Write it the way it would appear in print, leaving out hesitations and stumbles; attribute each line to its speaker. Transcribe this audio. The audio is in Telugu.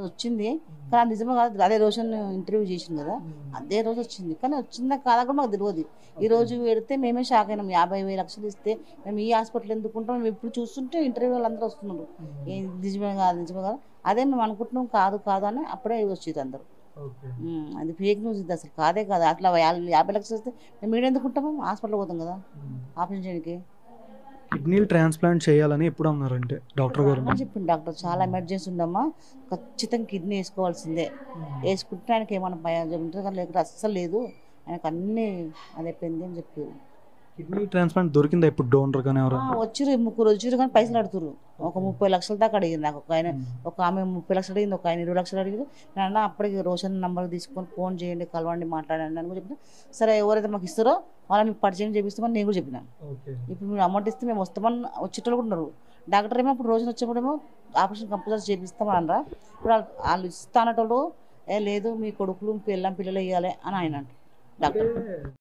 Speaker 1: వచ్చింది. కానీ నిజమే కాదు. అదే రోజు ఇంటర్వ్యూ చేసింది కదా, అదే రోజు వచ్చింది. కానీ వచ్చిందా కాదా కూడా మాకు తెలియదు. ఈ రోజు పెడితే మేమే షాక్ అయినాం. 50,000 లక్షలు ఇస్తే మేము ఈ హాస్పిటల్ ఎందుకుంటాం, మేము ఇప్పుడు చూస్తుంటే ఇంటర్వ్యూ వాళ్ళందరూ వస్తున్నారు. నిజమే కాదు, నిజమే కాదు. అదే మేము అనుకుంటున్నాం కాదు కాదు అని అప్పుడే వచ్చేది అందరూ. అది ఫేక్ న్యూస్, ఇది అసలు కాదే కాదు. అట్లా 50 లక్షలు ఇస్తే మేము ఈడ ఎందుకుంటాము, హాస్పిటల్ పోతాం కదా ఆపరేషన్ చేయడానికి.
Speaker 2: కిడ్నీలు ట్రాన్స్ప్లాంట్ చేయాలని ఎప్పుడు అన్నారంటే డాక్టర్ గారు?
Speaker 1: చెప్పింది డాక్టర్, చాలా ఎమర్జెన్సీ ఉండమ్మా, ఖచ్చితంగా కిడ్నీ వేసుకోవాల్సిందే, వేసుకుంటే ఆయనకి ఏమైనా భయం ఉంటుంది కానీ లేకపోతే అస్సలు లేదు, ఆయనకు అన్నీ అది అయిపోయింది అని చెప్పారు.
Speaker 2: కిడ్నీ ట్రాన్స్ప్లాంట్ దొరికిందా ఇప్పుడు డోనర్ కానీ ఎవరు?
Speaker 1: వచ్చిర్రు, ముగ్గురు వచ్చిర్రు కానీ పైసలు అడుగుతారు. ఒక 30 లక్షల దాకా అడిగింది నాకు ఒక ఆయన. ఒక ఆమె 30 లక్షలు అడిగింది, ఒక ఆయన 20 లక్షలు అడిగింది. నేను అప్పటికి రోషన్ నంబర్ తీసుకొని ఫోన్ చేయండి, కలవండి, మాట్లాడండి అని కూడా చెప్పిన. సరే ఎవరైతే మాకు ఇస్తారో వాళ్ళని మీకు పరిచయం చేపిస్తామని నేను కూడా చెప్పిన. ఇప్పుడు మీరు అమౌంట్ ఇస్తే మేము వస్తామని వచ్చేటోళ్ళు కూడా ఉన్నారు. డాక్టర్ ఏమో ఇప్పుడు రోజున వచ్చేప్పుడేమో ఆపరేషన్ కంపల్సరీ చేపిస్తామని అనరా. ఇప్పుడు వాళ్ళు ఇస్తానటోళ్ళు లేదు, మీ కొడుకులు పిల్లలు ఇవ్వాలి అని ఆయన అంట డాక్టర్.